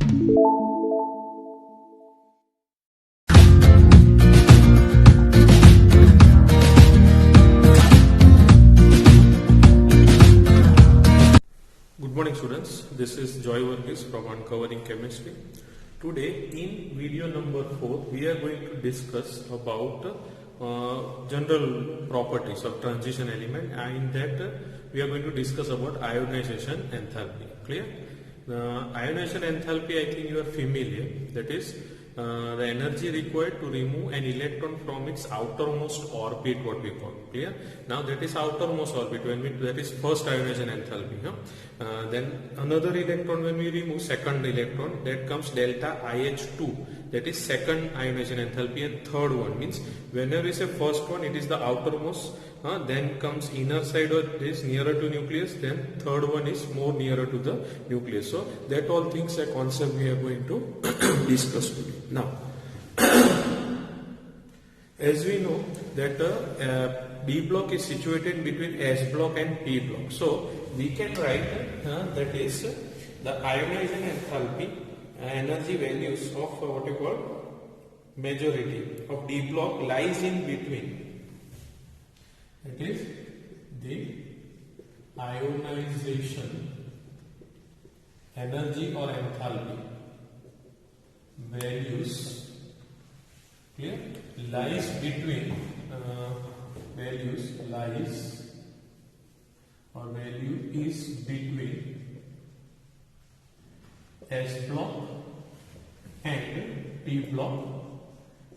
Good morning students, this is Joy Workis from Uncovering Chemistry. Today in video number 4 we are going to discuss about general properties of transition element, and in that we are going to discuss about ionization enthalpy. Clear? Ionization enthalpy, I think you are familiar. That is the energy required to remove an electron from its outermost orbit, what we call. Clear? Now that is outermost orbit, that is first ionization enthalpy. Then another electron, when we remove second electron, that comes delta IH2, that is second ionization enthalpy, and third one means whenever we say first one, it is the outermost, then comes inner side, or is nearer to nucleus, then third one is more nearer to the nucleus. So that all things, a concept we are going to discuss today. Now as we know that B block is situated between S block and P block, so we can write that is the ionization enthalpy energy values of what you call majority of D block lies in between. That is the ionization energy or enthalpy values, clear, lies between value is between S block and P block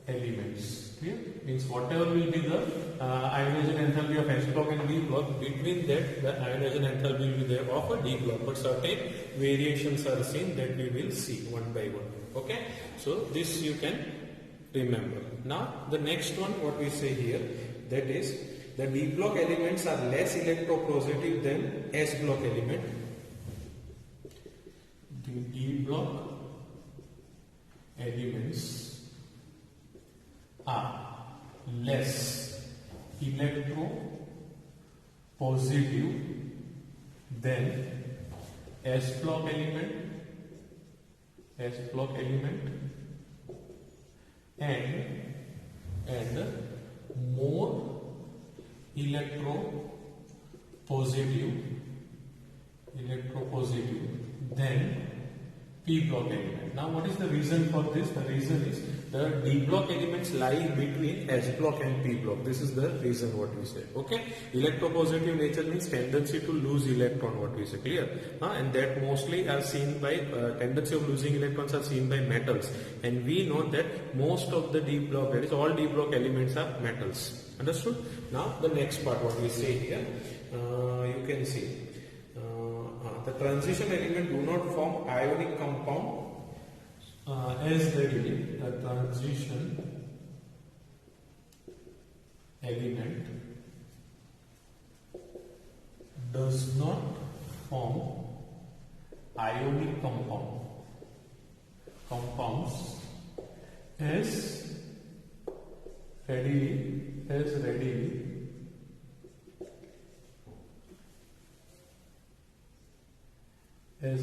elements. Clear? Means whatever will be the ionization enthalpy of S block and B block, between that the ionization enthalpy will be there of a D block, but certain variations are seen that we will see one by one. Okay, so this you can remember. Now the next one, what we say here, that is the D block elements are less electropositive than S block element. The D block elements are less electropositive than S block element, and more electropositive than P block element. Now what is the reason for this? The reason is the D block elements lie between S block and P block. This is the reason what we say. Okay, electropositive nature means tendency to lose electron, what we say. Clear? And that mostly are seen by tendency of losing electrons are seen by metals, and we know that most of the D block, that is all D block elements, are metals. Understood? Now the next part, what we say here, you can see the transition element do not form ionic compound as readily. The transition element does not form ionic compounds as readily as,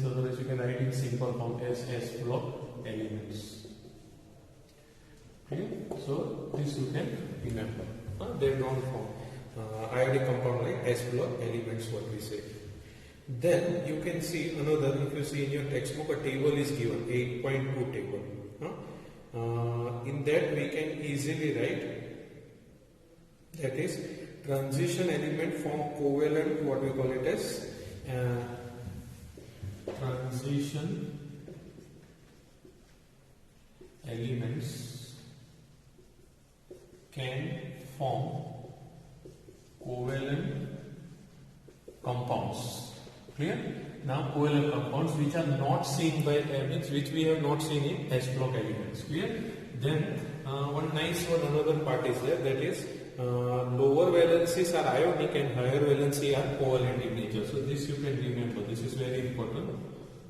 otherwise you can write in simple form as S block elements. Okay, so this you can remember. They don't form ionic compound like S block elements, what we say. Then you can see another, if you see in your textbook, a table is given, 8.2 table. In that we can easily write, that is transition element form covalent, what we call it as transition elements can form covalent compounds. Clear? Now covalent compounds which are not seen by elements, which we have not seen in S block elements. Clear? Then one nice one, another part is there, that is lower valencies are ionic and higher valency are covalent in nature. So this you can remember, this is very important.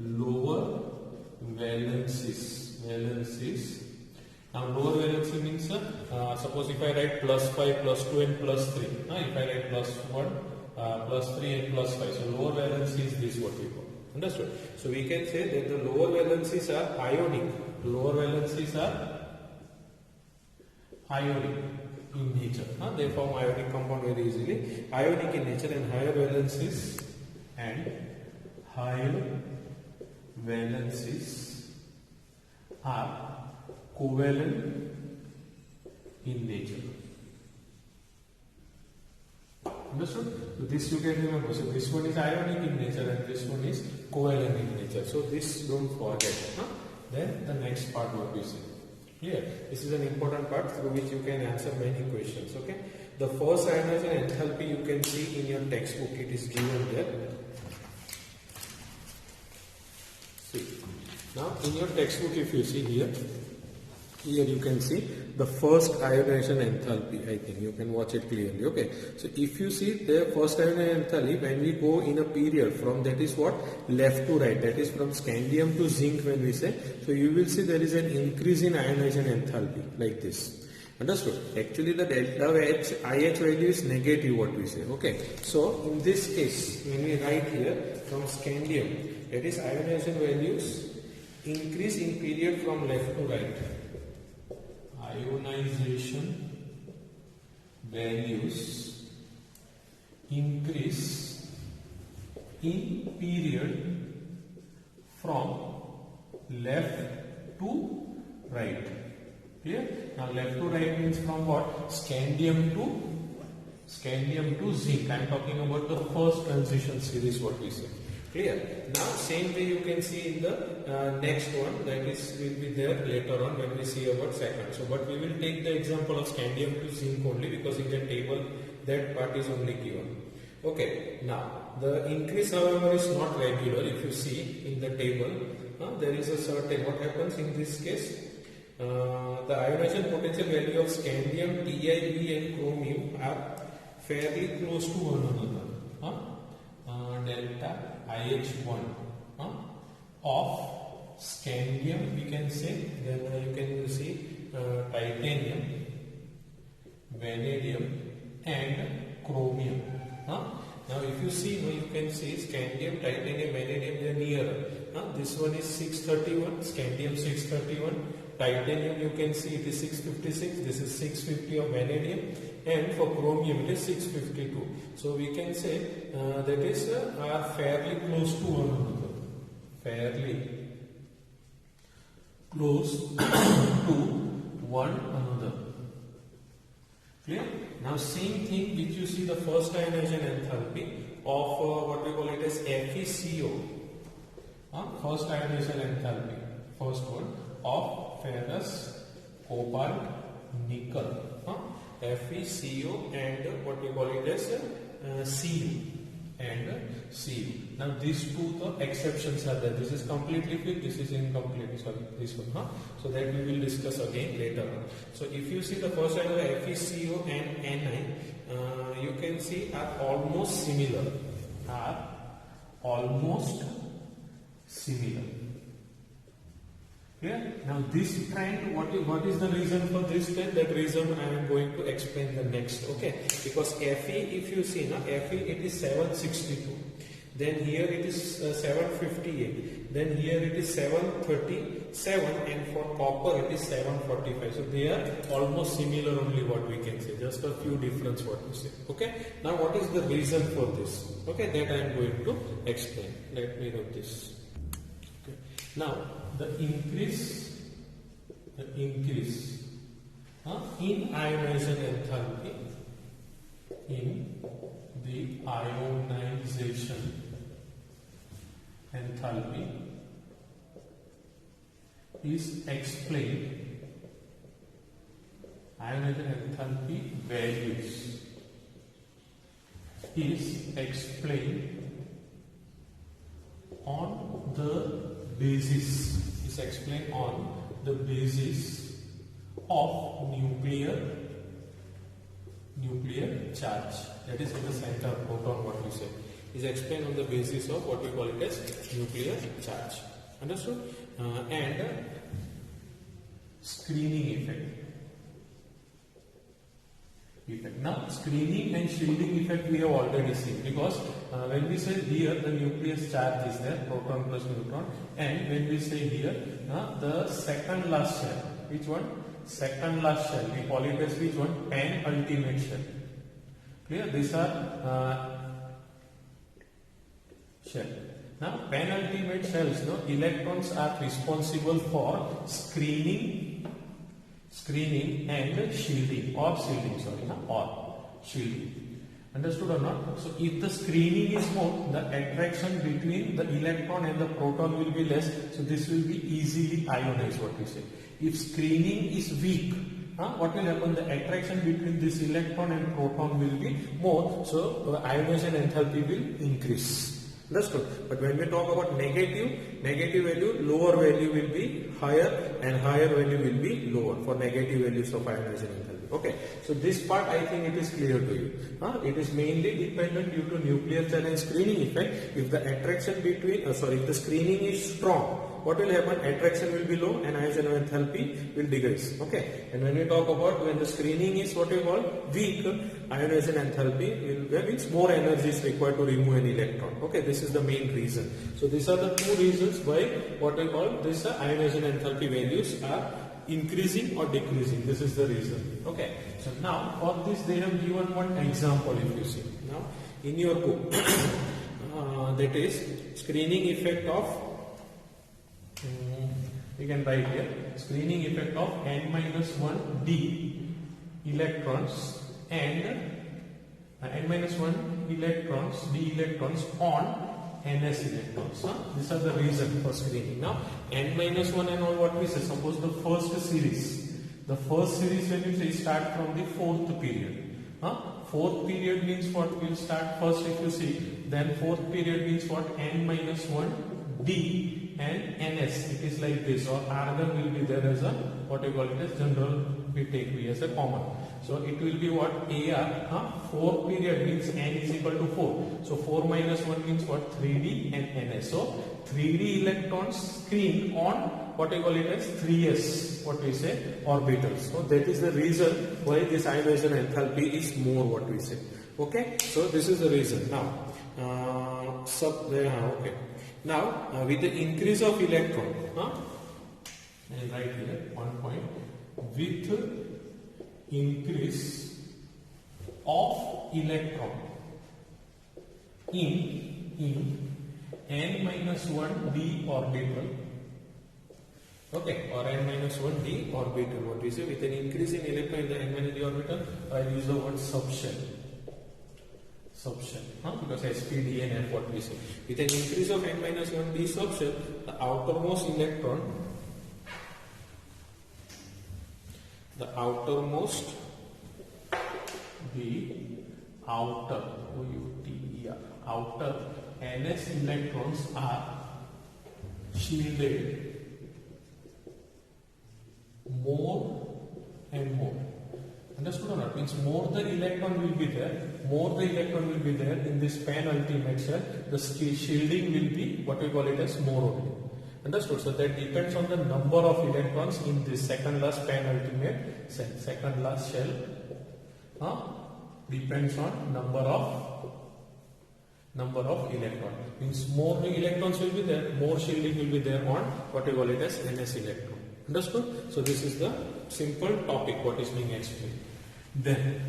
Lower valencies. Now lower valency means suppose if I write +5, +2 and +3. If I write +1, +3 and +5. So lower valency is this, what we call. Understood? So we can say that the lower valencies are ionic. Lower valencies are ionic in nature. They form ionic compound very easily. Ionic in nature, and higher valencies are covalent in nature. Understood? So this you can remember. So this one is ionic in nature and this one is covalent in nature. So this don't forget. Then the next part what we see. Here, this is an important part through which you can answer many questions. Okay. The first ionization enthalpy you can see in your textbook. It is given there. See. Now in your textbook, if you see here you can see the first ionization enthalpy. I think you can watch it clearly. Okay, so if you see the first ionization enthalpy, when we go in a period from, that is what, left to right, that is from scandium to zinc when we say, so you will see there is an increase in ionization enthalpy like this. Understood? Actually the delta IH value is negative, what we say. Okay, so in this case when we write here from scandium, that is ionization values increase in period from left to right. Ionization values increase in period from left to right. Clear? Now left to right means from what? Scandium to zinc. I am talking about the first transition series, what we say. Clear? Now same way you can see in the next one, that is will be there later on when we see about second. So but we will take the example of scandium to zinc only, because in the table that part is only given. Okay, now the increase however is not regular. If you see in the table, there is a certain, what happens in this case, the ionization potential value of scandium, TiB and chromium are fairly close to one another. Delta IH1 of scandium we can say, then you can see titanium, vanadium and chromium. Now if you see, you can see scandium, titanium, vanadium, they are nearer. This one is 631, scandium 631, titanium you can see it is 656, this is 650 of vanadium, and for chromium it is 652. So we can say that is are fairly close to one another. Fairly close to one another. Clear? Now same thing which you see the first ionization enthalpy of what we call it as FeCO. First ionization enthalpy, first one of ferrous, cobalt, nickel. FeCO and what we call it as Cu and Cu. Now these two the exceptions are there. This is completely filled, this is incomplete. Sorry, this one. So that we will discuss again later on. So if you see the first one, FeCO and Ni, you can see are almost similar. Yeah. Now this trend, what is the reason for this trend? That reason I am going to explain the next. Okay, because Fe, if you see now, Fe it is 762, then here it is 758, then here it is 737, and for copper it is 745. So they are almost similar only, what we can say, just a few difference what we say. Okay, now what is the reason for this? Okay, that I am going to explain. Let me write this. Okay. Now the increase in ionization enthalpy, in the ionization enthalpy is explained, ionization enthalpy values is explained on the basis, is explained on the basis of nuclear charge, that is in the center proton, what we say, is explained on the basis of what we call it as nuclear charge. Understood? And screening effect effect. Now screening and shielding effect we have already seen, because when we say here the nucleus charge is there, proton plus neutron, and when we say here the second last shell, which one? Second last shell, we call it as which one? Penultimate shell. Clear? These are shell. Now penultimate shells, electrons are responsible for screening and shielding, or shielding. Understood or not? So if the screening is more, the attraction between the electron and the proton will be less, so this will be easily ionized, what we say. If screening is weak, what will happen? The attraction between this electron and proton will be more, so ionization enthalpy will increase. Understood? But when we talk about negative value, lower value will be higher and higher value will be lower for negative values of ionization enthalpy. Okay, so this part I think it is clear to you. It is mainly dependent due to nuclear charge and screening effect. If the attraction between, if the screening is strong, what will happen? Attraction will be low and ionization enthalpy will decrease. Okay, and when we talk about when the screening is what we call weak, ionization enthalpy will means more energy is required to remove an electron. Okay, this is the main reason. So these are the two reasons why what we call this ionization enthalpy values are increasing or decreasing. This is the reason. Okay, so now for this they have given one example. If you see now in your book, that is screening effect of. We can write here screening effect of n-1 d electrons and n-1 d electrons on ns electrons. These are the reason for screening. Now n-1 and all what we say, suppose the first series when you say start from the fourth period. Fourth period means what will start first, if you see, then fourth period means what? n-1 d and ns, it is like this, or argon will be there as a what you call it as general, we take V as a common. So it will be what? AR, 4 period means n is equal to 4. So 4 minus 1 means what? 3d and ns. So 3d electrons screen on what I call it as 3s, what we say, orbitals. So that is the reason why this ionization enthalpy is more, what we say. Okay, so this is the reason. Now, okay. Now, with the increase of electron, and right here, 1 point, with increase of electron in n-1 d orbital, okay, or n-1 d orbital, what we say, with an increase in electron in the n-1 d orbital, I use the word subshell. Because sp, d and f, what we say. With an increase of n-1 d subshell, the outermost electron, the outer ns electrons are shielded more and more. Understood or not? Means more the electron will be there in this penultimate shell, the shielding will be what we call it as more only. Understood? So that depends on the number of electrons in this second last penultimate cell. Second last shell depends on number of electrons. Means more electrons will be there, more shielding will be there on what we call it as ns electron. Understood? So this is the simple topic what is being explained. Then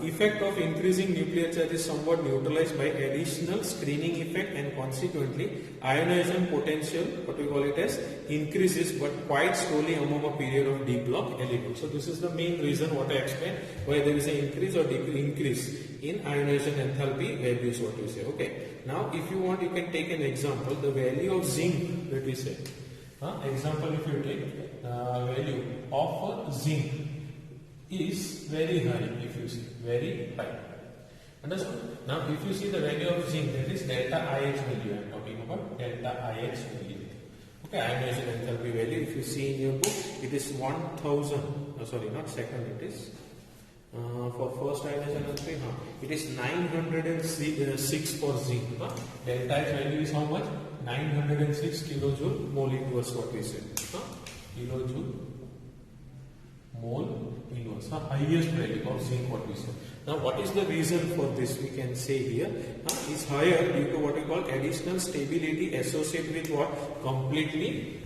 effect of increasing nuclear charge is somewhat neutralized by additional screening effect, and consequently ionization potential, what we call it as, increases but quite slowly among a period of d block elements. So this is the main reason what I explained why there is an increase or increase in ionization enthalpy values, what we say. Okay. Now if you want, you can take an example, the value of zinc, let me say. Example, if you take value of zinc is very high, if you see, very high. Understood? Now if you see the value of zinc, that is delta IH value, I am talking about delta IH value. Okay, ionization enthalpy value, if you see in your book, it is 1000, not second, it is for first ionization enthalpy, it is 906 for zinc. Delta H value is how much? 906 kilojoule mole inverse, what we said. Kilojoule mole inverse, highest value of zinc what we say. Now what is the reason for this? We can say here is higher due to what we call additional stability associated with what? Completely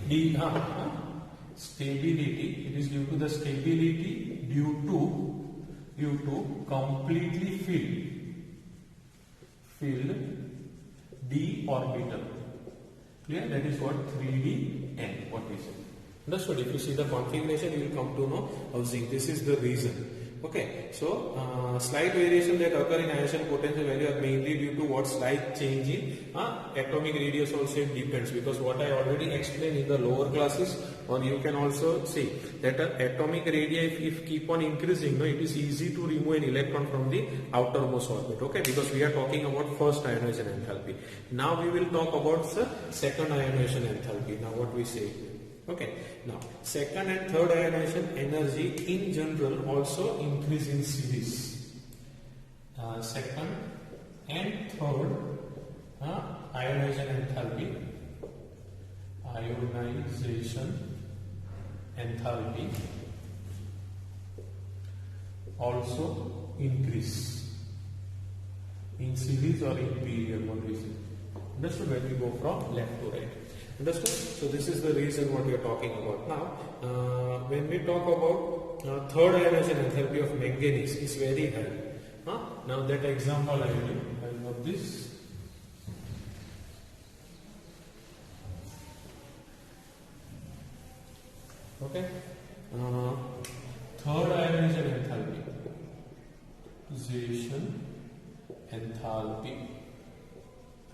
stability. It is due to the stability due to completely filled d orbital. Clear? That is what 3D what we say. Understood? If you see the configuration, you will come to know of zinc. This is the reason. Okay, so slight variation that occur in ionization potential value are mainly due to what? Slight change in atomic radius also it depends, because what I already explained in the lower classes, or you can also see that atomic radii if keep on increasing, it is easy to remove an electron from the outermost orbit. Okay, because we are talking about first ionization enthalpy. Now we will talk about the second ionization enthalpy. Now what we say? Okay, now second and third ionization energy in general also increase in series. Second and third ionization enthalpy also increase in series or in period, what we say. Understood? When we go from left to right. Understood? So this is the reason what we are talking about. Now, when we talk about third ionization enthalpy of manganese is very high. Now that example I will have this. Okay. Third ionization enthalpy.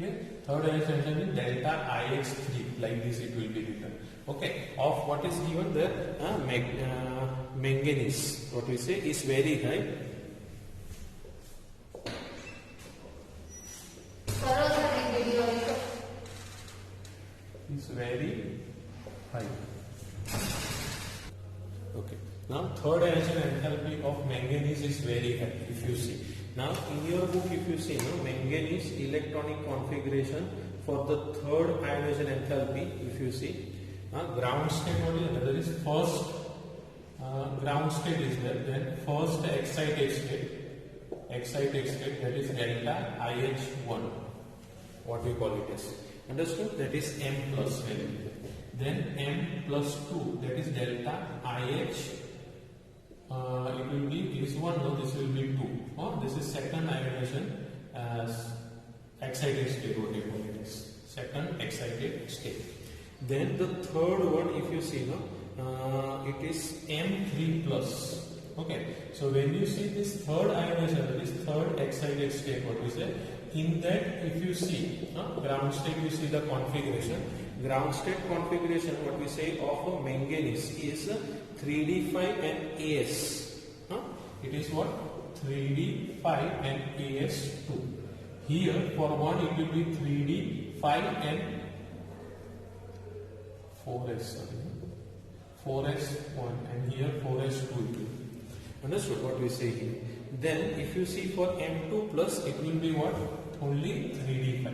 Okay. Third ionization enthalpy delta IX3, like this it will be written. Okay. Of what is given there, manganese, what we say, is very high. Is very high. Okay. Now third ionization enthalpy of manganese is very high, if you see. Now in your book if you see, manganese electronic configuration for the third ionization enthalpy, if you see, ground state what is there? There is first ground state is there, then first excited state that is delta IH1, what we call it as. Understood? That is M plus value. Then M plus 2, that is delta IH. It will be this one, no, this will be 2. This is second ionization excited state, what we call it is. Second excited state. Then the third one, if you see, it is M3 plus. Okay, so when you see this third ionization, this third excited state, what we say, in that if you see ground state, you see the configuration. Ground state configuration, what we say of a manganese is 3D5 and AS. It is what? 3D5 and AS2. Here for one it will be 3D5 and 4S. 4S1 and here 4S2. Understood what we say here? Then if you see for M2 plus, it will be what? Only 3D5.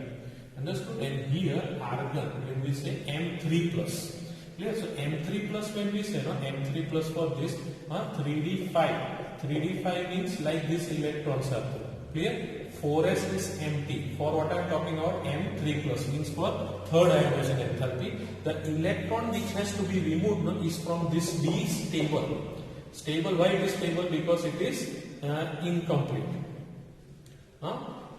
Understood? And here argon, when we say M3 plus. Clear? So M3 plus, when we say M3 plus for this 3D5. 3D5 means like this electrons are there. Clear? 4S is empty. For what I am talking about, M3 plus means for third ionization enthalpy. The electron which has to be removed is from this D stable. Stable, why it is stable? Because it is incomplete.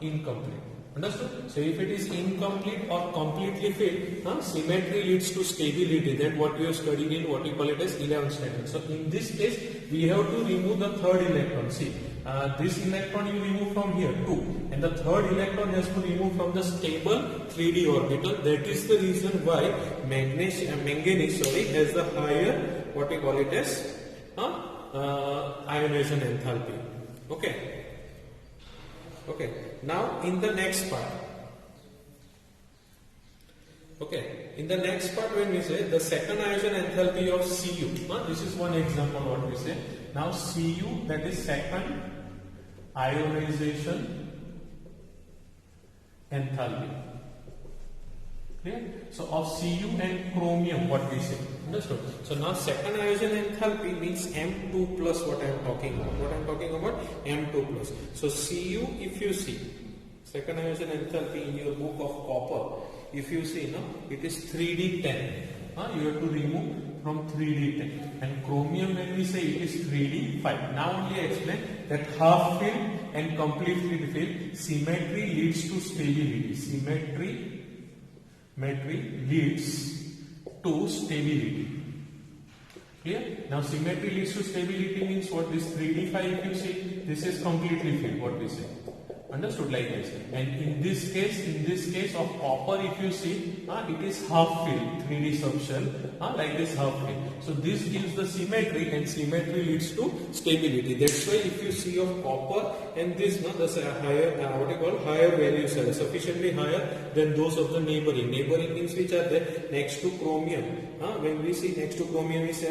Incomplete. Understood? So if it is incomplete or completely filled, symmetry leads to stability. Then what we have studied in what we call it as 11th standard. So in this case, we have to remove the third electron. See, this electron you remove from here 2, and the third electron has to remove from the stable 3D orbital. That is the reason why manganese has the higher what we call it as ionization enthalpy. Okay. Okay. Now in the next part. Okay. In the next part, when we say the second ionization enthalpy of Cu. This is one example what we say. Now Cu, that is second ionization enthalpy. Clear? So of Cu and chromium, what we say. Understood? So now second ionization enthalpy means M2 plus what I am talking about. What I am talking about? M2 plus. So Cu, if you see, second ionization enthalpy in your book of copper, if you see, no, it is 3D10. You have to remove from 3D10. And chromium, when we say it is 3D5. Now only I explain that half filled and completely filled, symmetry leads to stability. Symmetry leads to stability. Clear? Now symmetry leads to stability means what? This 3D5, if you see, this is completely filled, what we say. Understood? Like this. And in this case of copper, if you see, it is half filled, 3D subshell, like this half filled. So this gives the symmetry, and symmetry leads to stability. That's why if you see of copper and this, the higher, higher values are sufficiently higher than those of the neighboring. Neighboring means which are there next to chromium. When we see next to chromium is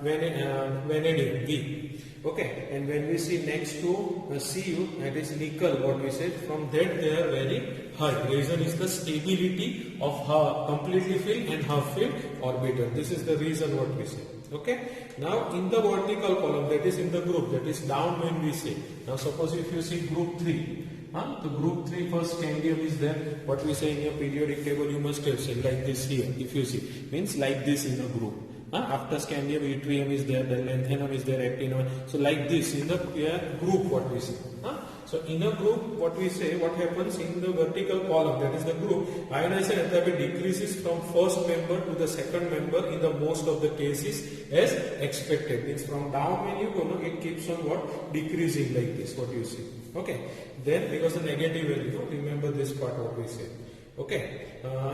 vanadium, V. Okay, and when we see next to Cu, that is nickel, what we said, from that they are very high. Reason is the stability of completely filled and half filled orbital. This is the reason what we say. Okay, now in the vertical column, that is in the group, that is down when we say. Now suppose if you see group 3, the group 3 first scandium is there. What we say in your periodic table, you must have seen like this here. If you see, means like this in a group. After scandium, yttrium is there, then lanthanum is there, actinium. So like this in the group, what we say. So in a group, what we say, what happens in the vertical column, that is the group, ionization enthalpy decreases from first member to the second member in the most of the cases as expected. Means from down when you go, it keeps on what? Decreasing like this, what you see. Okay. Then because the negative value, remember this part what we say. Okay.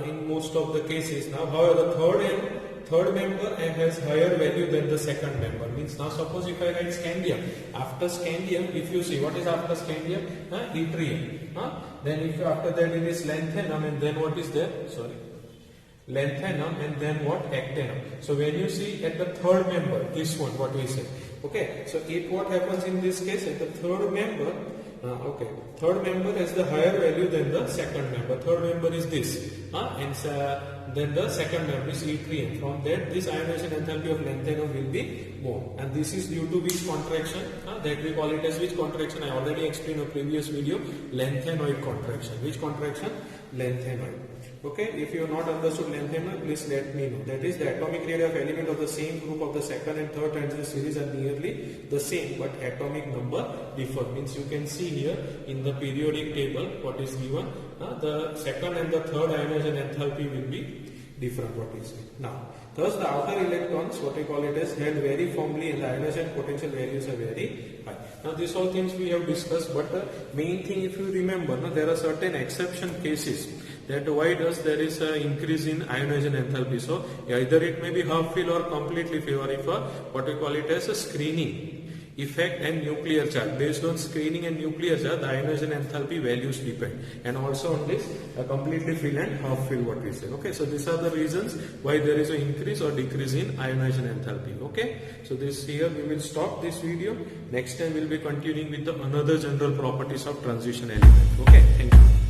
In most of the cases. Now, however, the third member has higher value than the second member. Means now suppose if I write scandium, after scandium, if you see what is after scandium, yttrium. Then if after that it is lanthanum, and then what is there? Sorry, lanthanum, and then what? Actinum. So when you see at the third member, this one, what we say. Okay, so what happens in this case at the third member? Third member has the higher value than the second member. Third member is this, and then the second member is yttrium. From that, this ionization enthalpy of lanthanum will be more. And this is due to which contraction? That we call it as which contraction? I already explained in a previous video. Lanthanoid contraction. Which contraction? Lanthanoid. Okay, if you have not understood lanthanum, please let me know. That is, the atomic radius of element of the same group of the second and third transition series are nearly the same, but atomic number differ. Means you can see here in the periodic table what is given. The second and the third ionization enthalpy will be different, what is it. Now, thus the outer electrons, what we call it as, held very firmly, and the ionization potential values are very high. Now, these all things we have discussed, but the main thing, if you remember, there are certain exception cases that why does there is an increase in ionization enthalpy. So either it may be half fill or completely fill, or if what we call it as a screening effect and nuclear charge. Based on screening and nuclear charge, the ionization enthalpy values depend, and also on this completely fill and half fill, what we say. Okay, so these are the reasons why there is an increase or decrease in ionization enthalpy. Okay, so this here we will stop this video. Next time we will be continuing with the another general properties of transition element. Okay, thank you.